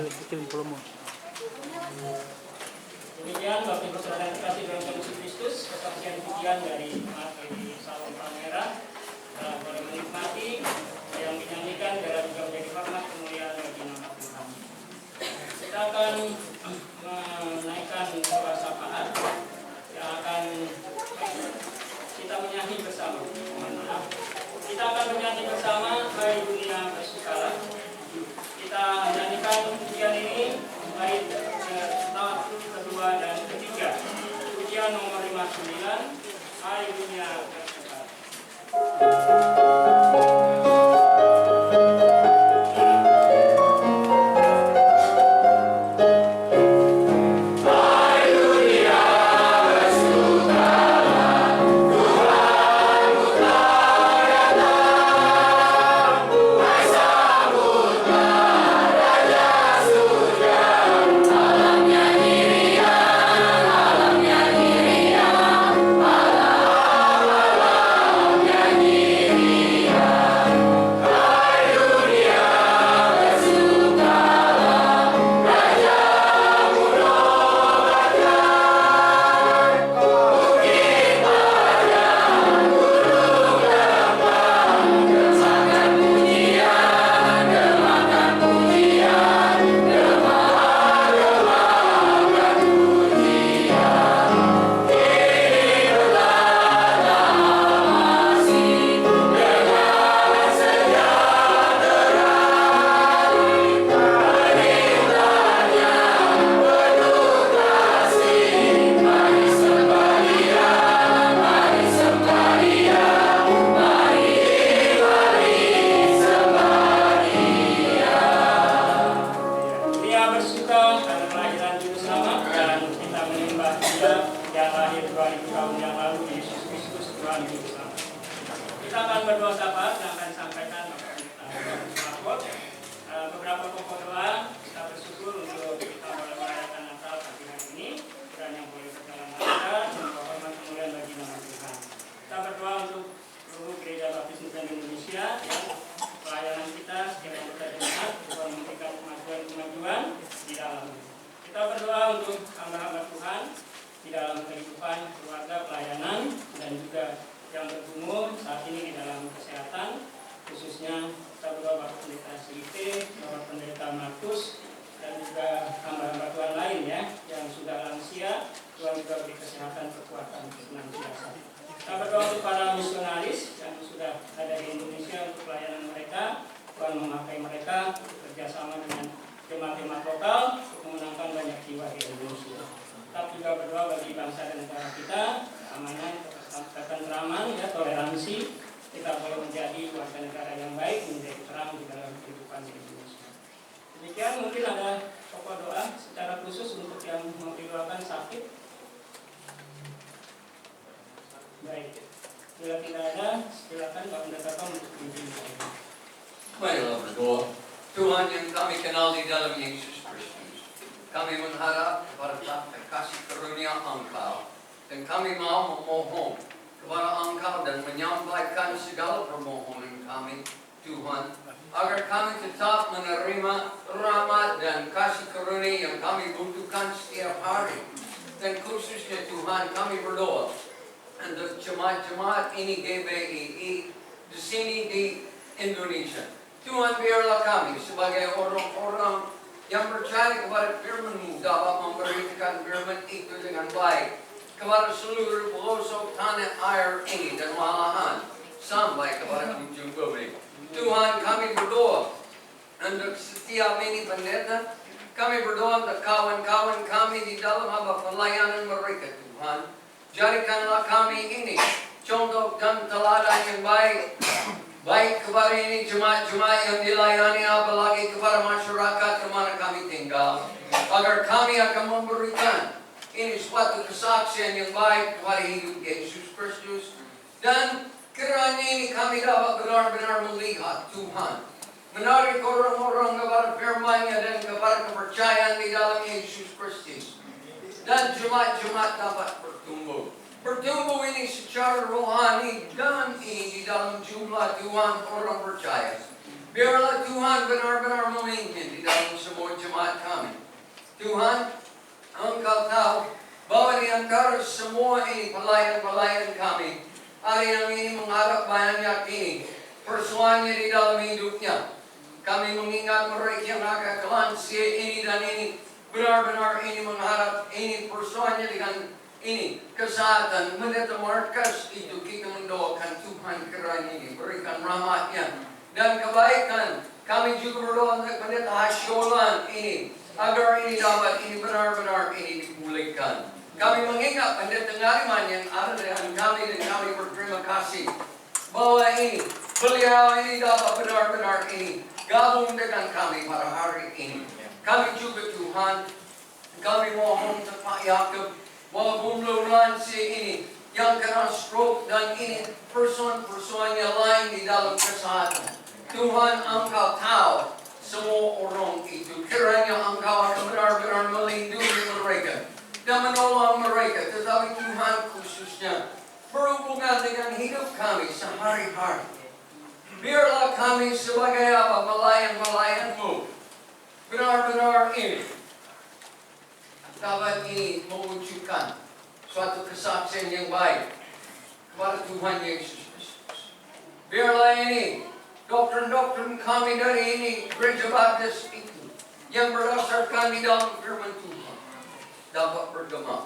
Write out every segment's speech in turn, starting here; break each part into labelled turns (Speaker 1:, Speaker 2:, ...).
Speaker 1: Kecil promo.
Speaker 2: Demikian Bapak Ibu Saudara yang dikasihi dalam Yesus Kristus, kesaksian pujian dari Mas Edi Salom Pramera telah boleh menikmati yang dinyanyikan dalam juga menjadi hormat kemuliaan bagi nama Tuhan. Kita akan menaikkan doa sapaan yang akan kita menyanyi bersama. Kita akan menyanyi bersama Hai Dunia Bersukalah. Kita menyanyikan pujian ini bait tahap kedua dan ketiga. Pujian nomor 59, Hai Dunia Bersukalah.
Speaker 3: Alam nyanyi
Speaker 2: kita bersuka karena kelahiran Juru Selamat dan kita menyembah Dia yang lahir 2000 tahun yang lalu, Yesus Kristus Tuhan Juru Selamat. Kita akan berdoa sahabat yang akan disampaikan beberapa pokok doa. Kita bersyukur untuk kita boleh merayakan Natal pagi hari ini dan yang boleh berjalan lancar dan hormat kemuliaan bagi nama Tuhan. Kita berdoa untuk seluruh Gereja Baptis Nusantara Indonesia yang pelayanan kita setiap yang berjemaat Tuhan memberikan kemajuan di dalamnya. Kita berdoa untuk hamba-hamba Tuhan di dalam kehidupan keluarga, pelayanan dan juga yang bergumul saat ini di dalam kesehatan, khususnya kita berdoa Bapak Pendeta Silite, Bapak Pendeta Markus, dan juga hamba-hamba Tuhan lain ya yang sudah lansia. Tuhan juga beri kesehatan, kekuatan, senantiasa. Kita berdoa untuk para misionaris yang sudah ada di Indonesia untuk pelayanan mereka. Tuhan memakai mereka bekerjasama dengan jemaat-jemaat lokal untuk memenangkan banyak jiwa di Indonesia. Kita juga berdoa bagi bangsa dan negara kita, keamanan, ketentraman, ya, toleransi. Kita boleh menjadi warga negara yang baik, menjadi terang di dalam kehidupan di Indonesia. Demikian mungkin ada pokok doa secara khusus untuk yang mau didoakan sakit. Baik, bila tidak ada, silakan Pak Pendeta Tom untuk pimpin.
Speaker 3: Marilah berdoa. Tuhan yang kami kenal di dalam Yesus Kristus, kami mengharap kepada kasih karunia Engkau, dan kami mau memohon kepada Engkau dan menyampaikan segala permohonan kami, Tuhan, agar kami tetap menerima rahmat dan kasih karunia yang kami butuhkan setiap hari. Dan khususnya Tuhan, kami berdoa untuk jemaat-jemaat ini GBII di sini di Indonesia. Tuhan, biarlah kami sebagai orang-orang yang percaya kepada firman-Mu dapat memberitakan firman itu dengan baik kepada seluruh pelosok tanah air ini dan malahan sampai kepada ujung bumi. Tuhan, kami berdoa untuk setiap ini pendeta, kami berdoa untuk kawan-kawan kami di dalam hamba pelayanan mereka, Tuhan. Jadikanlah kami ini contoh dan teladan yang baik, baik kepada ini jemaat-jemaat yang dilayani, apalagi kepada masyarakat di mana kami tinggal, agar kami akan memberikan ini suatu kesaksian yang baik kepada hidup Yesus Kristus. Dan kiranya ini kami dapat benar-benar melihat Tuhan, menarik orang-orang kepada firman-Nya dan kepada kepercayaan di dalam Yesus Kristus. Dan jemaat-jemaat dapat bertumbuh. Bertumbuh ini secara rohani dan ini di dalam jumlah Tuhan orang percaya. Biarlah Tuhan benar-benar memimpin di dalam semua jemaat kami. Tuhan, Engkau tahu bahwa di antara semua ini pelayan-pelayan kami, ada yang ini mengharap banyak ini persoalannya di dalam hidupnya. Kami mengingat mereka yang agak lansia ini dan ini benar-benar ini mengharap ini persoalannya dengan ini kesehatan. Pendeta Markus itu kita mendoakan Tuhan kiranya ini berikan rahmat-Nya dan kebaikan. Kami juga berdoa untuk Pendeta Hasyolan ini agar ini dapat ini benar-benar ini dipulihkan. Kami mengingat Pendeta Ngariman yang ada dengan kami dan kami berterima kasih bahwa ini beliau ini dapat benar-benar ini gabung dengan kami pada hari ini. Kami juga Tuhan, kami mohon untuk Pak Yakub walaupun belum lansia ini yang kena stroke dan ini persoalan-persoalannya lain di dalam kesehatan. Tuhan, Engkau tahu semua orang itu. Kiranya Engkau akan benar-benar melindungi mereka dan menolong mereka. Tetapi Tuhan khususnya berhubungan dengan hidup kami sehari-hari. Biarlah kami sebagai pelayan-pelayan-Mu benar-benar ini dapat ini mewujudkan suatu kesaksian yang baik kepada Tuhan Yesus Kristus. Biarlah ini doktrin-doktrin kami dari ini Gereja Baptis itu yang berdasarkan di dalam firman Tuhan dapat bergema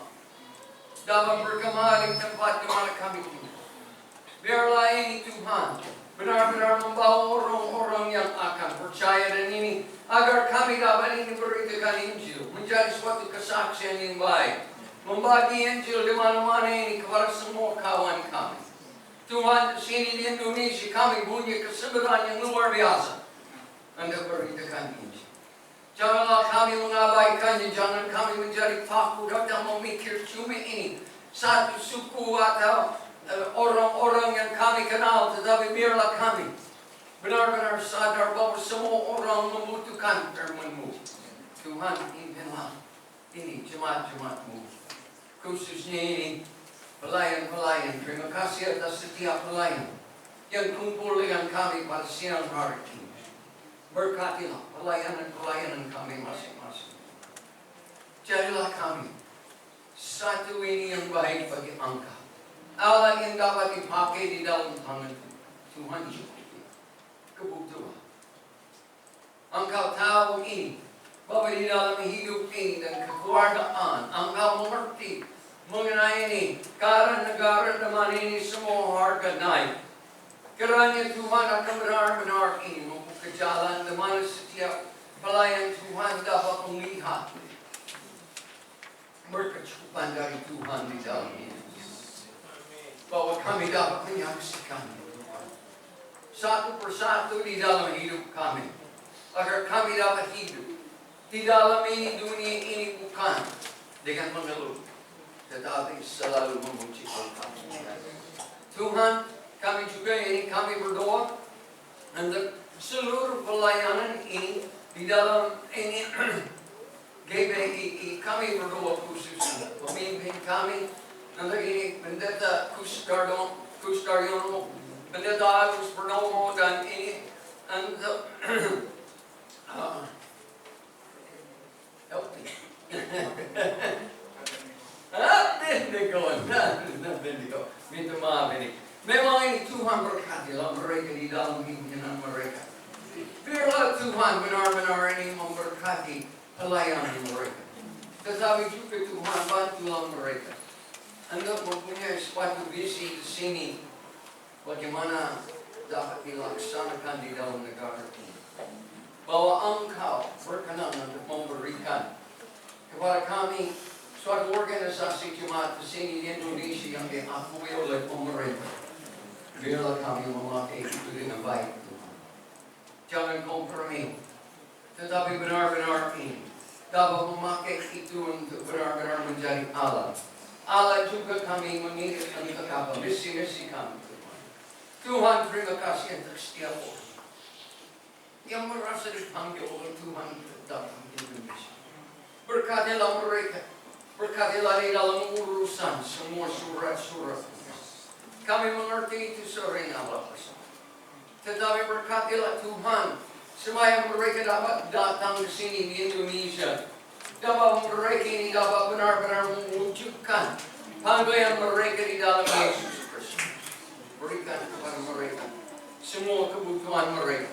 Speaker 3: di tempat di mana kami tinggal. Biarlah ini Tuhan benar-benar membawa orang-orang yang akan percaya dan ini agar kami dapat ini beritakan Injil menjadi suatu kesaksian yang baik, membagi Injil di mana-mana ini kepada semua kawan kami. Tuhan, di sini di Indonesia kami punya kesabaran yang luar biasa untuk beritakan Injil. Janganlah kami mengabaikannya, jangan kami menjadi takut dan memikir cuma ini satu suku atau orang-orang yang kami kenal, tetapi biarlah kami benar-benar sadar bahwa semua orang membutuhkan firman-Mu. Tuhan, pimpinlah ini jemaat-jemaat-Mu, khususnya ini pelayan-pelayan. Terima kasih atas setiap pelayan yang kumpul dengan kami pada siang hari ini. Berkatilah pelayanan-pelayanan kami masing-masing. Jadilah kami satu ini yang baik bagi Engkau, Allah yang dapat dipakai di dalam tangan Tuhan Yesus. Kebutuhan Engkau tahu ini, bahwa di dalam hidup ini dan kekeluargaan Engkau mengerti mengenai ini, karena negara teman ini semua harga naik. Kiranya Tuhan akan benar-benar ini membuka jalan di mana setiap pelayan Tuhan dapat melihat berkecukupan dari Tuhan di dalam ini. Bahwa kami dapat menyaksikan satu persatu di dalam hidup kami, agar kami dapat hidup di dalam ini dunia ini bukan dengan mengeluh, tetapi selalu memuji Tuhan. Tuhan, kami juga ini kami berdoa untuk seluruh pelayanan ini di dalam ini GBI, kami berdoa khusus pemimpin kami untuk ini Pendeta Kustaryono, Pendeta Agus Purnomo, dan ini untuk help me. Minta maaf ini. Memang ini Tuhan berkatilah mereka di dalam himpinan mereka. Biarlah Tuhan benar-benar ini memberkati pelayanan mereka. Tetapi juga Tuhan bantulah mereka untuk mempunyai suatu visi di sini, bagaimana dapat dilaksanakan di dalam negara ini. Bahwa Engkau berkenan untuk memberikan kepada kami suatu organisasi jemaat di sini di Indonesia yang diakui oleh pemerintah. Biarlah kami memakai itu dengan baik, Tuhan. Jangan kompromi, tetapi benar-benar ini dapat memakai itu untuk benar-benar menjadi Allah. Allah juga kami mengirim untuk apa? Misi-misi kami, Tuhan. Tuhan, terima kasih untuk setiap orang yang merasa dipanggil oleh Tuhan datang ke Indonesia. Berkatilah mereka, berkatilah di dalam urusan semua surat-surat. Kami mengerti itu sering Allah bersama. Tetapi berkatilah Tuhan, supaya mereka dapat datang ke sini di Indonesia. Dapat mereka ini dapat benar-benar mewujudkan panggilan mereka di dalam Yesus Kristus. Berikan kepada mereka semua kebutuhan mereka.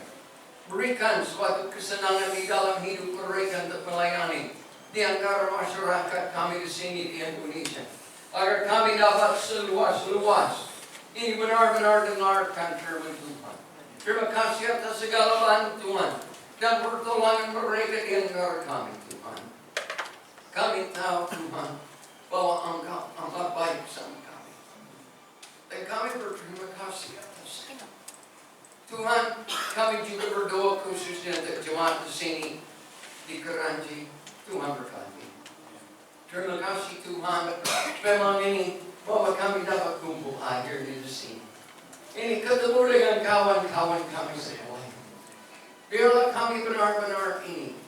Speaker 3: Berikan suatu kesenangan di dalam hidup mereka untuk melayani di antara masyarakat kami di sini di Indonesia. Agar kami dapat seluas-luas ini benar-benar dengarkan firman Tuhan. Terima kasih atas segala bantuan dan pertolongan mereka di antara kami, Tuhan. Kami tahu, Tuhan, bahwa Engkau amat baik sama kami. Dan kami berterima kasih atas Tuhan. Kami juga berdoa khususnya untuk jemaat di sini di Keranji. Tuhan berkati. Terima kasih Tuhan. Memang ini bahwa kami dapat kumpul akhir di sini. Ini ketemu dengan kawan-kawan kami semua. Biarlah kami benar-benar ini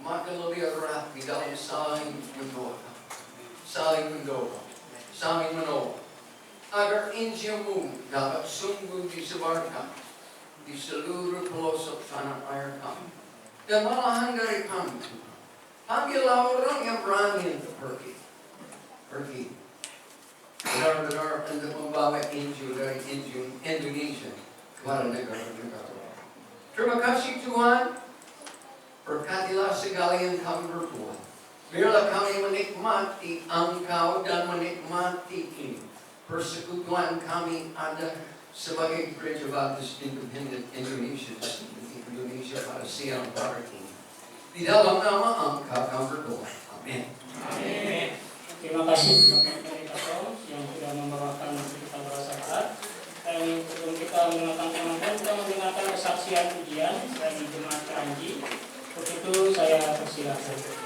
Speaker 3: makin lebih erat di dalam saling mendoakan, saling mendorong, saling menolong, agar Injil-Mu dapat sungguh disebarkan di seluruh pelosok tanah air kami. Dan malahan dari kami, panggillah orang yang berani untuk pergi. Benar-benar untuk membawa Injil dari Indonesia kepada negara-negara. Terima kasih Tuhan. Berkatilah segala yang kami berbuat. Biarlah kami menikmati Engkau dan menikmati ini. Persekutuan kami ada sebagai Gereja Baptis Independen Indonesia pada siang hari ini. Di dalam nama Engkau kami berdoa. Amin.
Speaker 2: Amin. Terima kasih Bapak dari Pastor yang sudah membawakan kita bersahabat. Dan sebelum kita menggunakan teman-teman, kita mendengarkan kesaksian ujian dari jemaat Keranji. Untuk itu Silakan.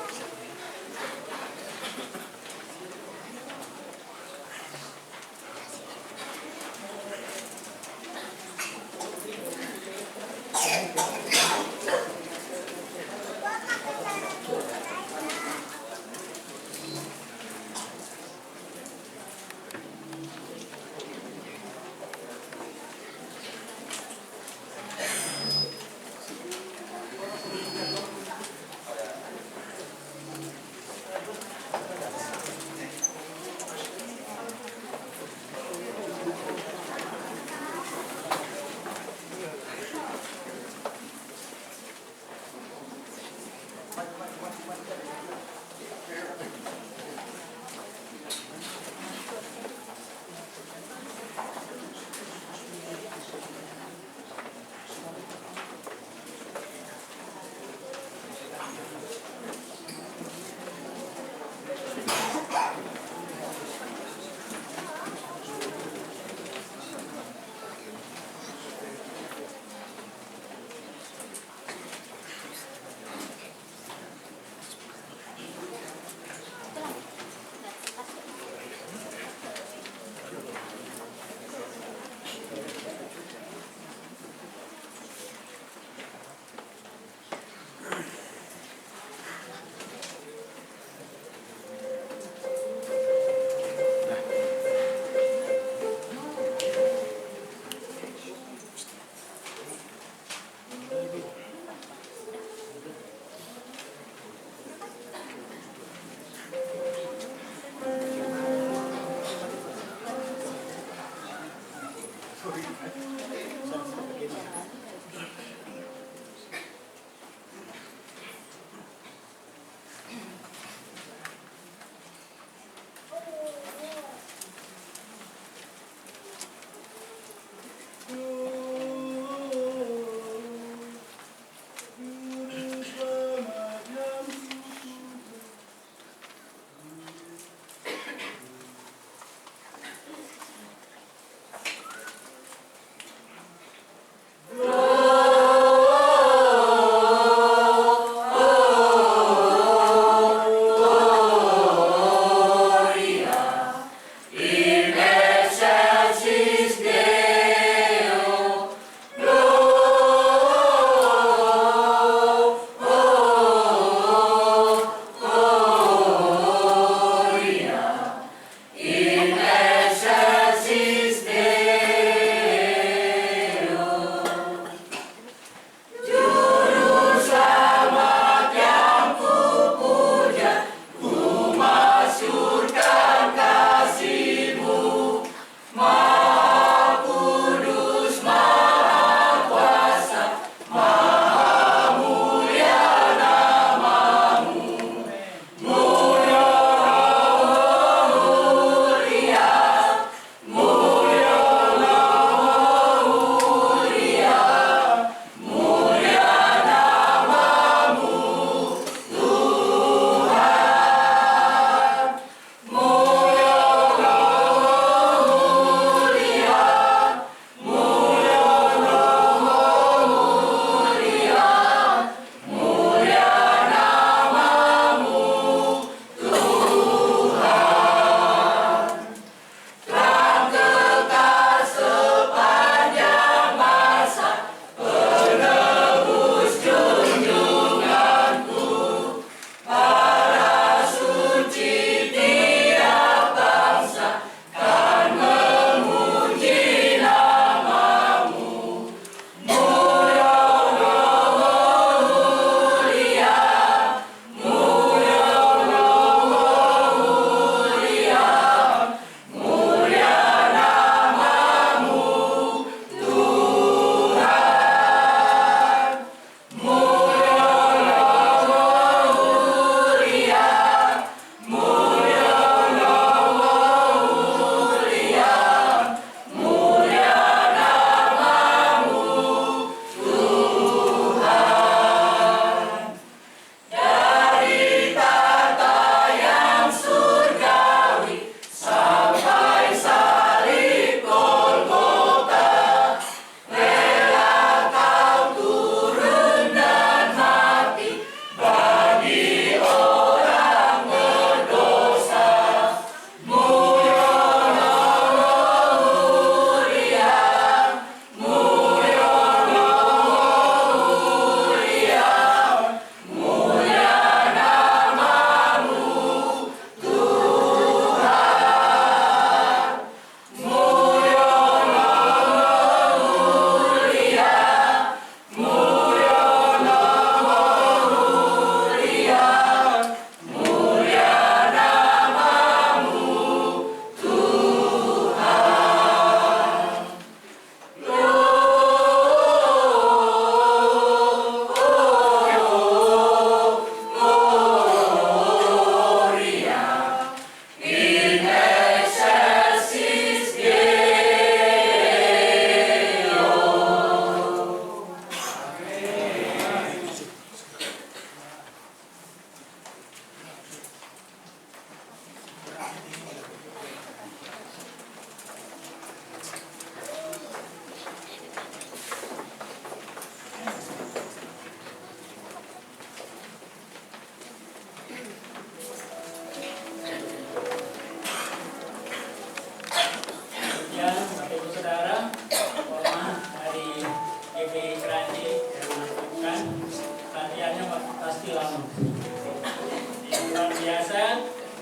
Speaker 2: Yang luar biasa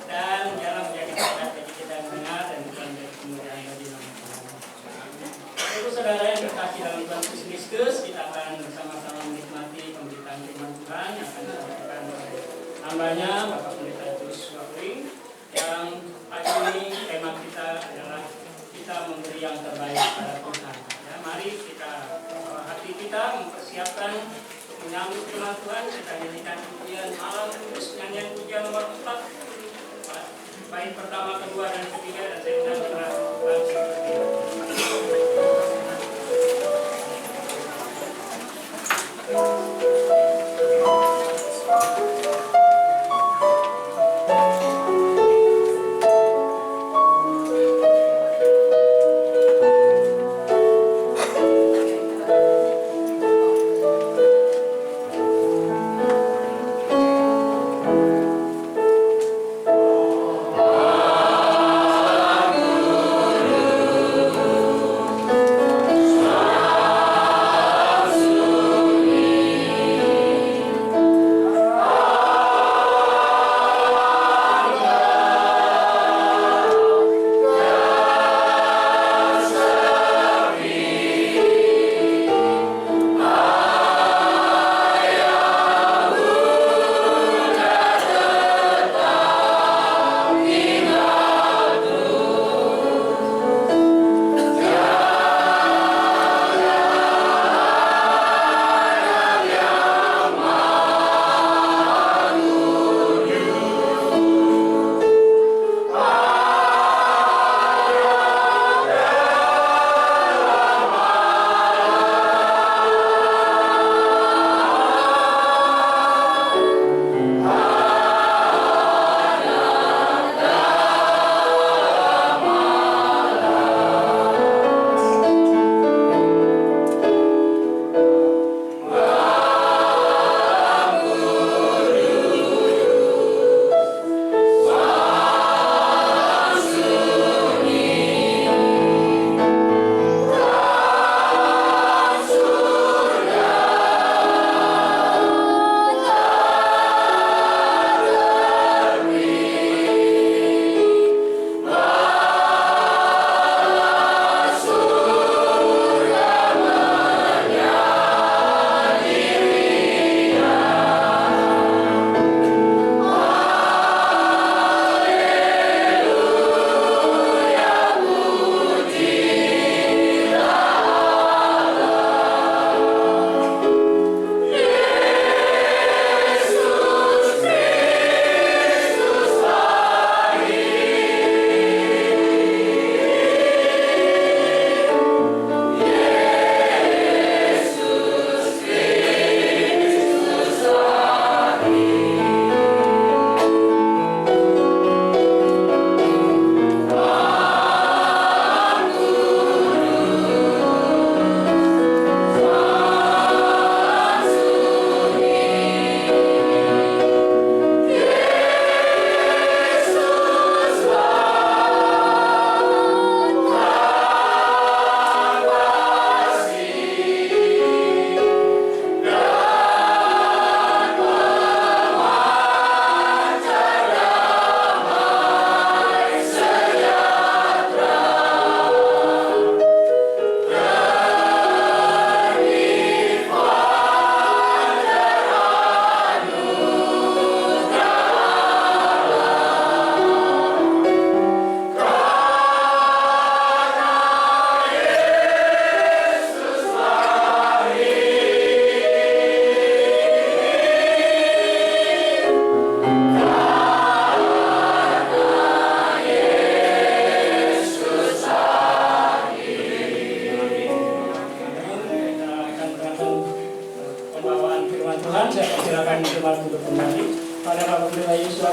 Speaker 2: dan biarlah menjadi berkat bagi kita yang mendengar dan bukan menjadi kemuliaan bagi nama Tuhan. Ibu saudara yang berkasih dalam Tuhan Yesus Kristus, kita akan bersama-sama menikmati pemberitaan firman Tuhan yang akan disampaikan oleh hambanya Bapak Pendeta Joshua Wing, yang pagi ini tema kita adalah kita memberi yang terbaik pada Tuhan. Ya, mari kita hati kita mempersiapkan untuk menyambut firman Tuhan. Kita nyanyikan pujian malam kudus, nyanyian pujian nomor 4, bait pertama, kedua, dan ketiga, dan saya undang saudara langsung berdiri.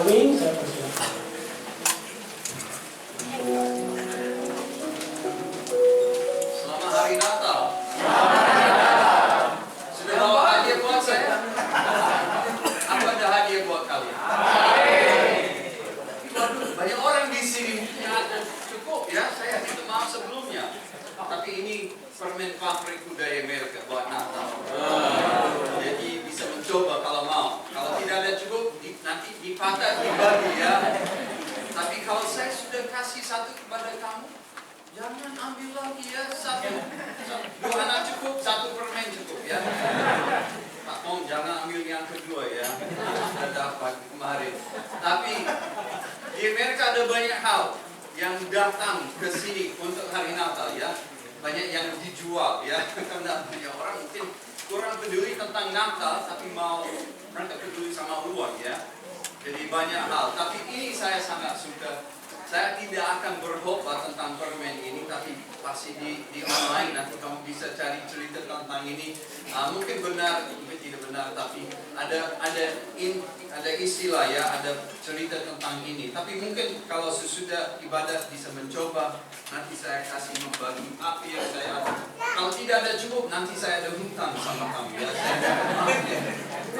Speaker 2: Wing, saya persilakan.
Speaker 3: Selamat Hari Natal. Sudah bawa hadiah buat saya? Apa ada hadiah buat kalian? Waduh, banyak orang di sini. Ya, cukup ya, saya minta maaf sebelumnya. Tapi ini permen favorit budaya Amerika buat Natal. Jadi bisa mencoba kalau mau. Kalau tidak ada dipatah dibagi ya. Tapi kalau saya sudah kasih satu kepada kamu, jangan ambil lagi ya satu. Dua anak cukup, satu permen cukup ya. Pak Om jangan ambil yang kedua ya. Sudah dapat kemarin. Tapi di Amerika ada banyak hal yang datang ke sini untuk hari Natal ya. Banyak yang dijual ya. Karena banyak orang mungkin kurang peduli tentang Natal, tapi mau mereka peduli sama uang ya. Jadi banyak hal. Tapi ini saya sangat suka. Saya tidak akan berkhotbah tentang permen ini, tapi pasti di online nanti kamu bisa cari cerita tentang ini. Mungkin benar, mungkin tidak benar, tapi ada istilah ya, ada cerita tentang ini. Tapi mungkin kalau sesudah ibadah bisa mencoba, nanti saya kasih membagi apa yang saya ada. Kalau tidak ada cukup, nanti saya ada hutang sama kamu ya.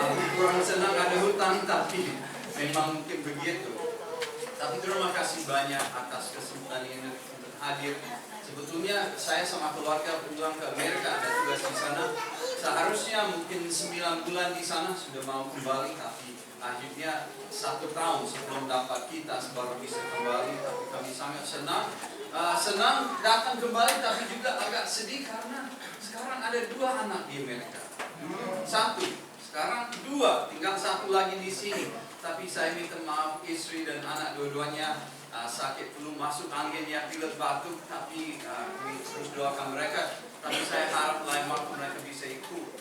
Speaker 3: Aku kurang senang ada hutang, tapi memang mungkin begitu. Tapi terima kasih banyak atas kesempatan ini untuk hadir. Sebetulnya saya sama keluarga pulang ke Amerika, ada tugas di sana. Seharusnya mungkin 9 bulan di sana sudah mau kembali, tapi akhirnya 1 tahun sebelum dapat kita baru bisa kembali. Tapi kami sangat senang. Senang datang kembali, tapi juga agak sedih karena sekarang ada 2 anak di Amerika. 1, sekarang 2, tinggal 1 lagi di sini. Tapi saya minta maaf istri dan anak dua-duanya sakit flu, masuk angin ya, pilek batuk. Tapi kami terus doakan mereka. Tapi saya harap lain waktu mereka bisa ikut.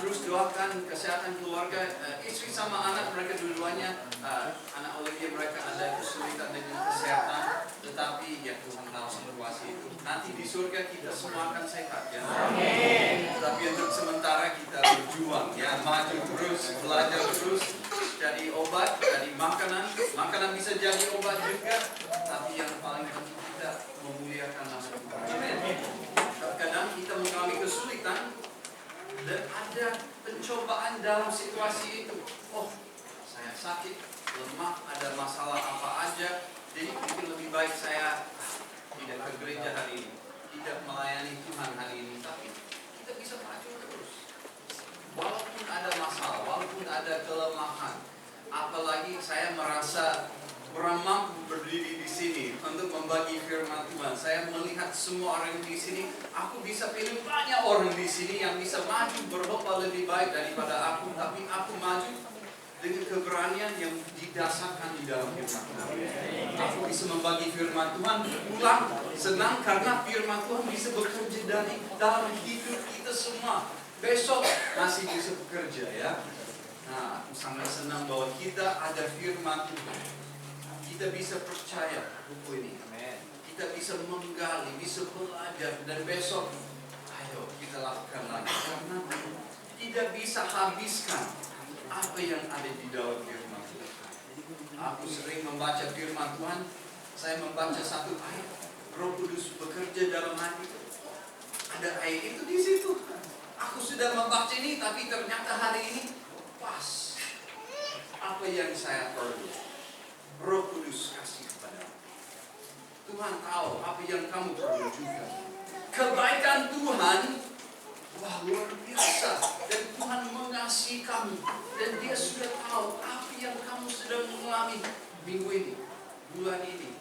Speaker 3: Terus doakan kesehatan keluarga, istri sama anak mereka dua-duanya. Anak Olivia mereka ada kesulitan dengan kesehatan, tetapi ya Tuhan tahu situasi itu. Nanti di surga kita semua akan sehat ya. Amin. Tapi untuk sementara kita berjuang ya, maju terus, belajar terus. Jadi obat, jadi makanan bisa jadi obat juga. Tapi yang paling penting kita memuliakan nama Tuhan. Kadang kita mengalami kesulitan dan ada pencobaan dalam situasi itu. Oh, saya sakit, lemah, ada masalah apa aja. Jadi mungkin lebih baik saya tidak ke gereja hari ini, tidak melayani Tuhan hari ini. Tapi kita bisa maju terus. Walaupun ada masalah, walaupun ada kelemahan. Apalagi saya merasa kurang mampu berdiri di sini untuk membagi firman Tuhan. Saya melihat semua orang di sini. Aku bisa pilih banyak orang di sini yang bisa maju berkhotbah lebih baik daripada aku. Tapi aku maju dengan keberanian yang didasarkan di dalam firman Tuhan. Aku bisa membagi firman Tuhan, pulang senang karena firman Tuhan bisa bekerja dari dalam hidup kita semua. Besok masih bisa bekerja ya. Nah, aku sangat senang bahwa kita ada firman Tuhan. Kita bisa percaya buku ini. Amen. Kita bisa menggali, bisa belajar, dan besok ayo kita lakukan lagi. Karena tidak bisa habiskan apa yang ada di dalam firman Tuhan. Aku sering membaca firman Tuhan. Saya membaca satu ayat, Roh Kudus bekerja dalam hati. Ada ayat itu di situ. Aku sudah membaca ini, tapi ternyata hari ini pas apa yang saya perlu. Roh Kudus kasih kepada Tuhan tahu apa yang kamu perlu juga. Kebaikan Tuhan wah luar biasa, dan Tuhan mengasihi kamu, dan Dia sudah tahu apa yang kamu sedang mengalami minggu ini, bulan ini,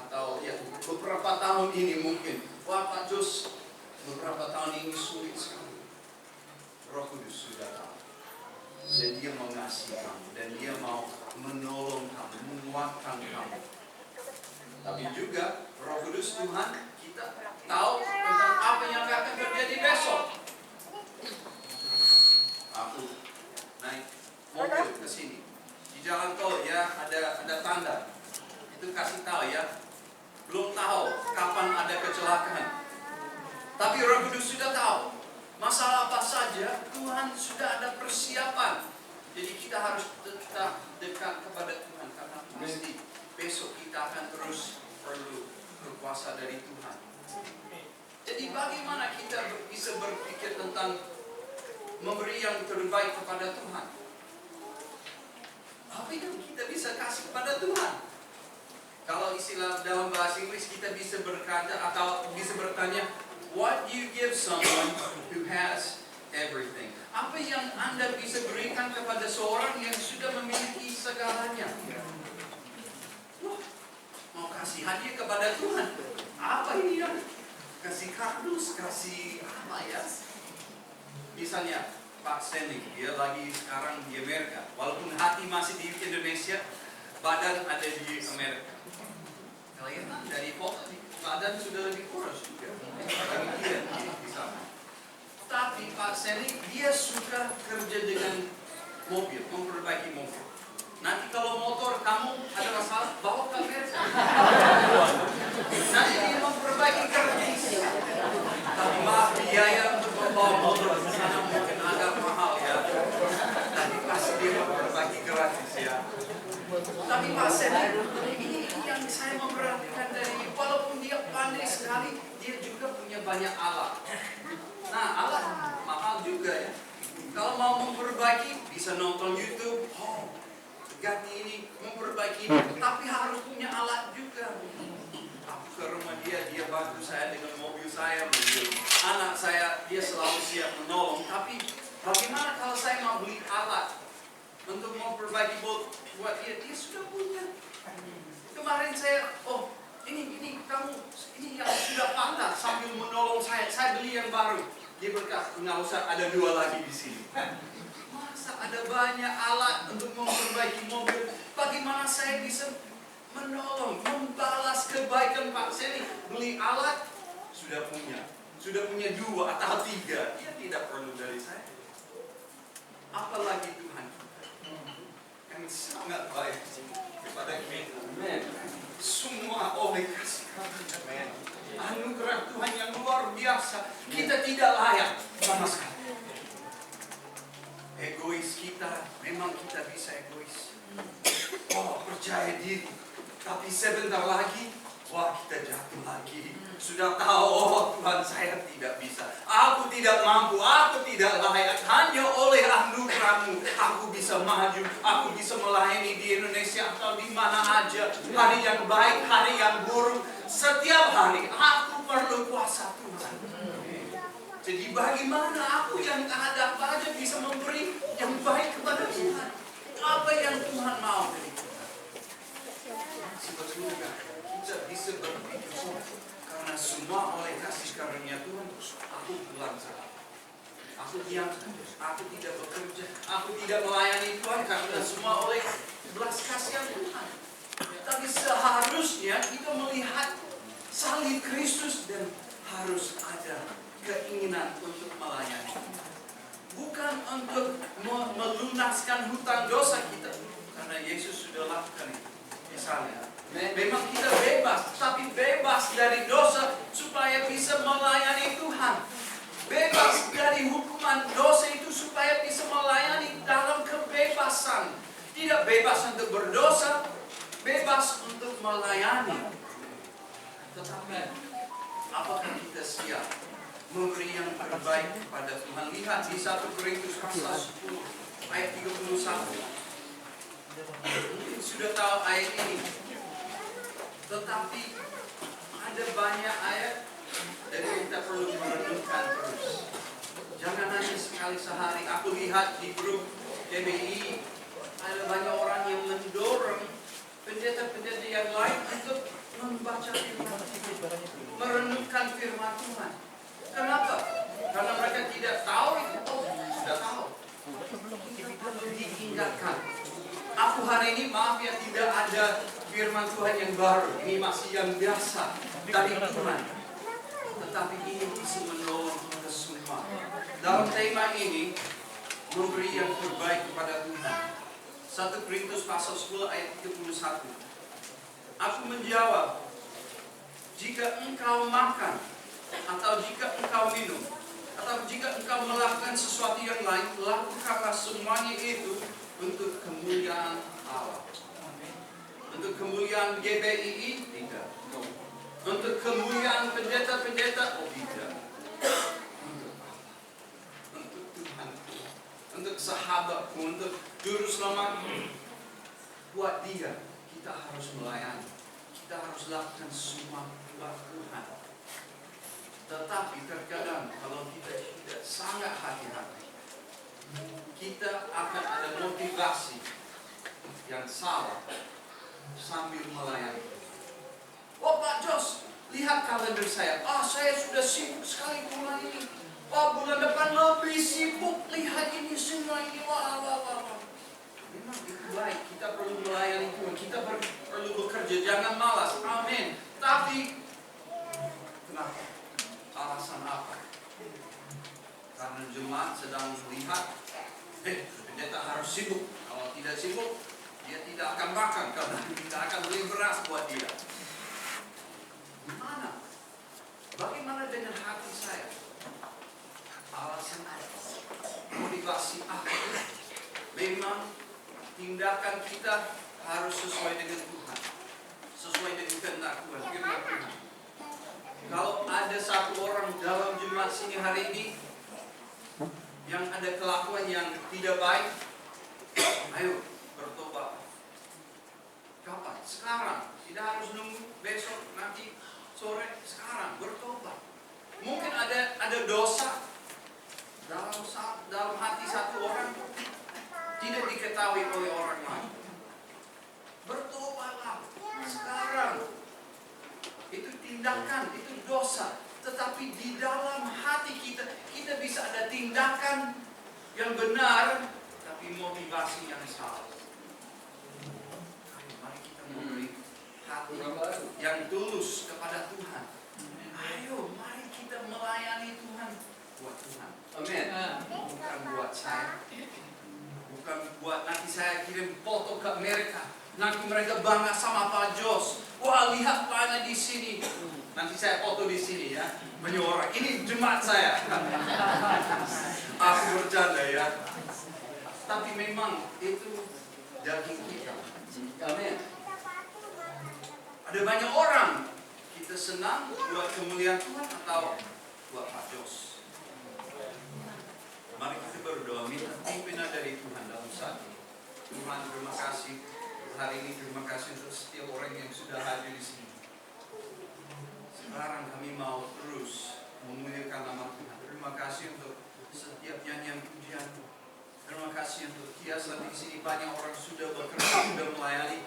Speaker 3: atau ya beberapa tahun ini mungkin. Wah Pak Jos, beberapa tahun ini sulit sekali. Roh Kudus sudah tahu. Dan Dia mengasihi kamu, dan Dia mau menolong kamu, menguatkan kamu. Tapi juga Roh Kudus Tuhan kita tahu tentang apa yang akan terjadi besok. Aku naik mobil ke sini, di jalan tol ya ada tanda itu kasih tahu ya, belum tahu kapan ada kecelakaan. Tapi Roh Kudus sudah tahu. Masalah apa saja, Tuhan sudah ada persiapan. Jadi kita harus tetap dekat kepada Tuhan, karena pasti besok kita akan terus perlu berkuasa dari Tuhan. Jadi bagaimana kita bisa berpikir tentang memberi yang terbaik kepada Tuhan? Apa yang kita bisa kasih kepada Tuhan? Kalau istilah dalam bahasa Inggris kita bisa berkata atau bisa bertanya, what do you give someone who has everything? Apa yang Anda bisa berikan kepada seorang yang sudah memiliki segalanya?
Speaker 4: hadiah kepada Tuhan. Apa ini ya? Kasih kardus, kasih apa ya? Misalnya Pak Stanley, dia lagi sekarang di Amerika. Walaupun hati masih di Indonesia, badan ada di Amerika. Kelihatan dari foto, badan sudah lebih kurus juga. Bagi dia di sana. Tapi Pak Stanley, dia suka kerja dengan mobil, memperbaiki mobil. Nanti kalau motor kamu ada masalah, bawa ke Amerika. Nanti dia memperbaiki kardus. Tapi maaf, biaya untuk membawa motor ke sana mungkin agak mahal ya. Tapi pasti dia memperbaiki gratis ya. Tapi Pak Stanley, ini yang saya memperhatikan dari, walaupun dia pandai sekali, dia juga punya banyak alat. Nah, alat mahal juga ya. Kalau mau memperbaiki, bisa nonton YouTube. Oh, ganti ini, memperbaiki ini. Tapi harus punya alat juga. Aku ke rumah dia bantu saya dengan mobil saya, mobil anak saya, dia selalu siap menolong. Tapi bagaimana kalau saya mau beli alat untuk memperbaiki buat dia sudah punya. Kemarin saya, oh ini kamu, ini yang sudah patah sambil menolong saya beli yang baru. Dia berkata, nggak usah, ada 2 lagi di sini. Masa ada banyak alat untuk memperbaiki mobil? Bagaimana saya bisa menolong, membalas kebaikan Pak Seni? Beli alat, sudah punya 2 atau 3. Dia tidak perlu dari saya. Apalagi Tuhan yang sangat baik kepada kita. Semua oleh kasih karunia. Anugerah Tuhan yang luar biasa. Kita tidak layak sama sekali. Egois kita, memang kita bisa egois. Oh, percaya diri. Tapi sebentar lagi, wah kita jatuh lagi. Sudah tahu, oh Tuhan saya tidak bisa. Aku tidak mampu, aku tidak layak. Hanya oleh anugerah-Mu, aku bisa maju. Aku bisa melayani di Indonesia atau di mana aja. Hari yang baik, hari yang buruk. Setiap hari, aku perlu kuasa Tuhan. Jadi bagaimana aku yang ada apa aja bisa memberi yang baik kepada Tuhan. Apa yang Tuhan mau dari kita. Sebetulnya kita bisa berpikir karena semua oleh kasih karunia Tuhan, aku pulang saja. Aku diam saja. Aku tidak bekerja. Aku tidak melayani Tuhan karena semua oleh belas kasihan Tuhan. Tapi seharusnya kita melihat salib Kristus dan harus ada keinginan untuk melayani. Bukan untuk melunaskan hutang dosa kita, karena Yesus sudah lakukan itu. Misalnya, memang kita bebas, tapi bebas dari dosa supaya bisa melayani Tuhan. Bebas dari hukuman dosa itu supaya bisa melayani dalam kebebasan. Tidak bebas untuk berdosa, bebas untuk melayani. Tetapi, apakah kita siap memberi yang terbaik kepada Tuhan? Lihat di 1 Korintus pasal 10 ayat 31. Mungkin sudah tahu ayat ini. Tetapi ada banyak ayat dan kita perlu merenungkan terus. Jangan hanya sekali sehari. Aku lihat di grup DBI ada banyak orang yang mendorong pendeta-pendeta yang lain untuk membaca firman Tuhan, merenungkan firman Tuhan. Kenapa? Karena mereka tidak tahu itu. Oh, sudah tahu. Diingatkan. Aku hari ini maaf ya tidak ada firman Tuhan yang baru. Ini masih yang biasa dari Tuhan. Tetapi ini bisa menolong kita semua. Dalam tema ini memberi yang terbaik kepada Tuhan. 1 Korintus pasal 10 ayat 31. Aku menjawab, jika engkau makan atau jika engkau minum atau jika engkau melakukan sesuatu yang lain, lakukanlah semuanya itu untuk kemuliaan Allah. Untuk kemuliaan GBII? Tidak. Untuk kemuliaan pendeta-pendeta? Oh tidak. Untuk Tuhan, untuk sahabatku, untuk juru selamat. Buat dia, kita harus melayani. Kita harus lakukan semua buat Tuhan. Tetapi terkadang kalau kita tidak sangat hati-hati, kita akan ada motivasi yang salah sambil melayani. Oh Pak Jos, lihat kalender saya. Saya sudah sibuk sekali bulan ini. Bulan depan lebih sibuk. Lihat ini semua ini. Wah. Memang itu baik. Kita perlu melayani Tuhan. Kita perlu bekerja. Jangan malas. Amin. Tapi kenapa? Alasan apa? Karena jemaat sedang melihat, pendeta harus sibuk. Kalau tidak sibuk, dia tidak akan makan karena tidak akan beli beras buat dia. Gimana? Bagaimana dengan hati saya? Alasan apa? Motivasi apa? Memang tindakan kita harus sesuai dengan Tuhan, sesuai dengan kehendak Tuhan, firman Tuhan. Kalau ada satu orang dalam jemaat sini hari ini yang ada kelakuan yang tidak baik, ayo bertobat. Kapan? Sekarang. Tidak harus nunggu besok, nanti sore. Sekarang bertobat. Mungkin ada dosa dalam hati satu orang tidak diketahui oleh orang lain. Bertobatlah sekarang. Itu tindakan, itu dosa. Tetapi di dalam hati kita bisa ada tindakan yang benar, tapi motivasi yang salah. Ayo, mari kita memberi hati yang tulus kepada Tuhan. Ayo, mari kita melayani Tuhan buat Tuhan.
Speaker 3: Amin.
Speaker 4: Bukan buat saya. Bukan buat nanti saya kirim foto ke Amerika. Nanti mereka bangga sama Pak Jos. Wah, lihat Pak di sini. Nanti saya foto di sini ya. Menyorek. Ini jemaat saya. Aku bercanda ya. Tapi memang itu daging kita.
Speaker 3: Amin.
Speaker 4: Ada banyak orang kita senang buat kemuliaan Tuhan atau buat Pak Jos. Mari kita berdoa minta pimpinan dari Tuhan dalam saat ini. Tuhan, terima kasih hari ini, terima kasih untuk setiap orang yang sudah hadir di sini. Sekarang kami mau terus memuliakan nama Tuhan. Terima kasih untuk setiap nyanyian pujian. Terima kasih untuk kiasan di sini. Banyak orang sudah bekerja, sudah melayani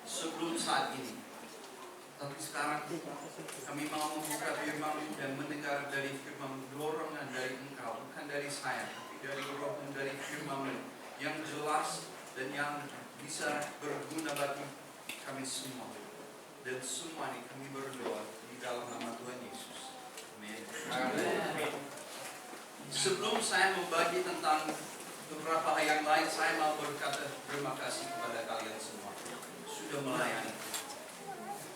Speaker 4: sebelum saat ini. Tapi sekarang kami mau membuka firman dan mendengar dari firman dorongan dari Engkau, bukan dari saya, tapi dari Roh-Mu, dari firman yang jelas dan yang bisa berguna bagi kami semua. Dan semua ini kami berdoa di dalam nama Tuhan Yesus. Amin. Sebelum saya membagi tentang beberapa ayat lain, saya mau berkata terima kasih kepada kalian semua sudah melayani.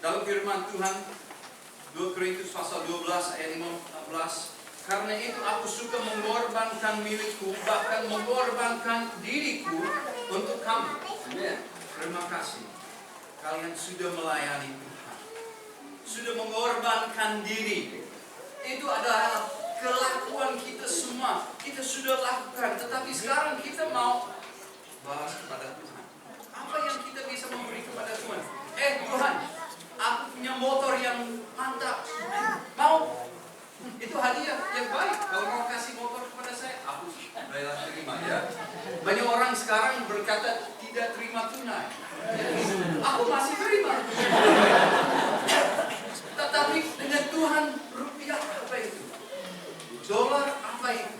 Speaker 4: Dalam firman Tuhan 2 Korintus pasal 12 ayat 15, karena itu aku suka mengorbankan milikku, bahkan mengorbankan diriku untuk kamu. Terima kasih. Kalian sudah melayani Tuhan, sudah mengorbankan diri. Itu adalah kelakuan kita semua. Kita sudah lakukan, tetapi sekarang kita mau balas kepada Tuhan. Apa yang kita bisa memberi kepada Tuhan? Tuhan, aku punya motor yang mantap. Mau? Itu hadiah yang baik. Kalau mau kasih motor kepada saya, aku rela terima ya. Banyak orang sekarang berkata tidak terima tunai. Aku masih terima. Tetapi dengan Tuhan, rupiah apa itu? Dolar apa itu?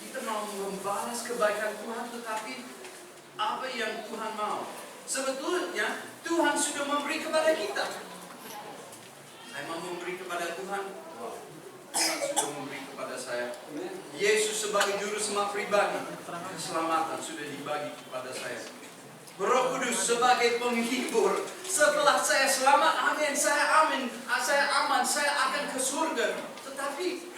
Speaker 4: Kita mau membalas kebaikan Tuhan, tetapi apa yang Tuhan mau? Sebetulnya Tuhan sudah memberi kepada kita. Saya mau memberi kepada Tuhan. Tuhan sudah memberi kepada saya. Yesus sebagai juru selamat pribadi, keselamatan sudah dibagi kepada saya. Roh Kudus sebagai penghibur. Setelah saya selamat, amin, saya aman, saya akan ke surga. Tetapi,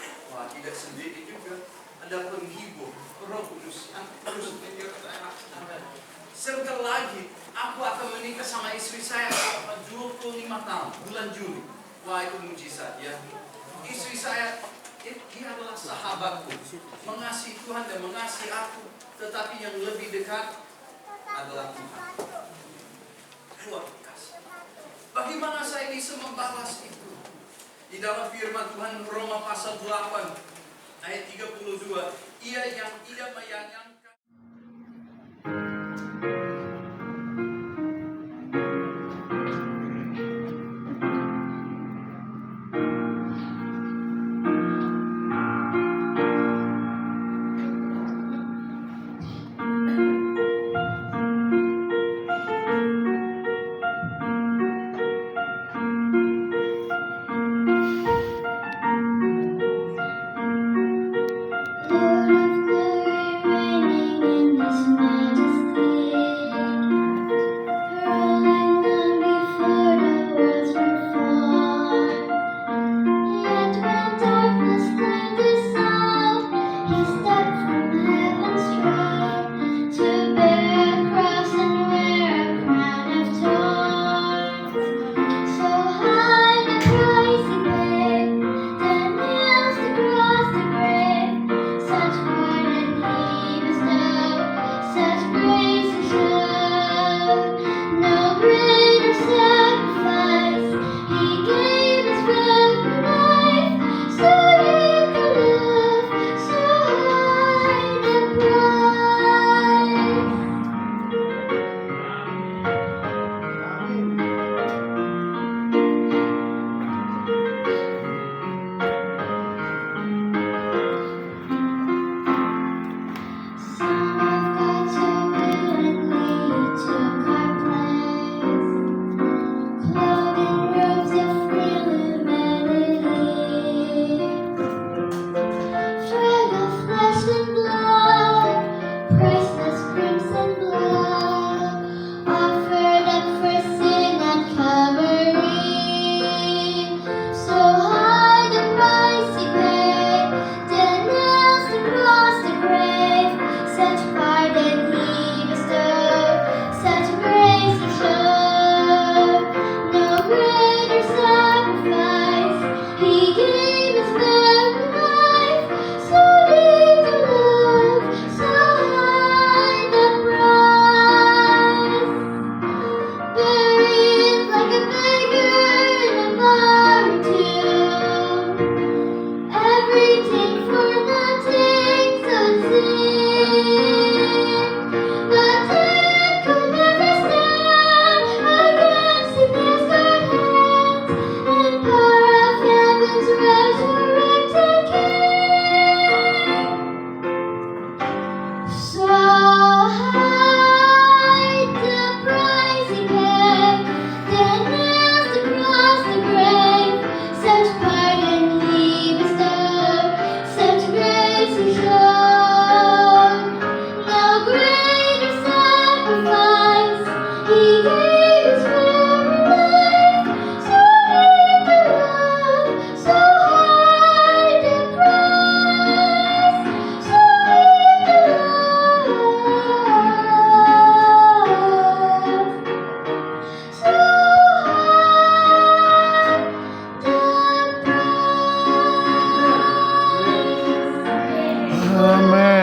Speaker 4: tidak sendiri juga. Ada penghibur, Roh Kudus yang terus menyertai saya. Sebentar lagi, aku akan menikah sama istri saya 25 tahun, bulan Juli. Wah, itu mujizat ya. Istri saya, dia adalah sahabatku. Mengasihi Tuhan dan mengasihi aku. Tetapi yang lebih dekat adalah Tuhan. Luar biasa. Bagaimana saya bisa membalas itu? Di dalam firman Tuhan Roma pasal 8 ayat 32, ia yang tidak menyayangkan
Speaker 5: Amin.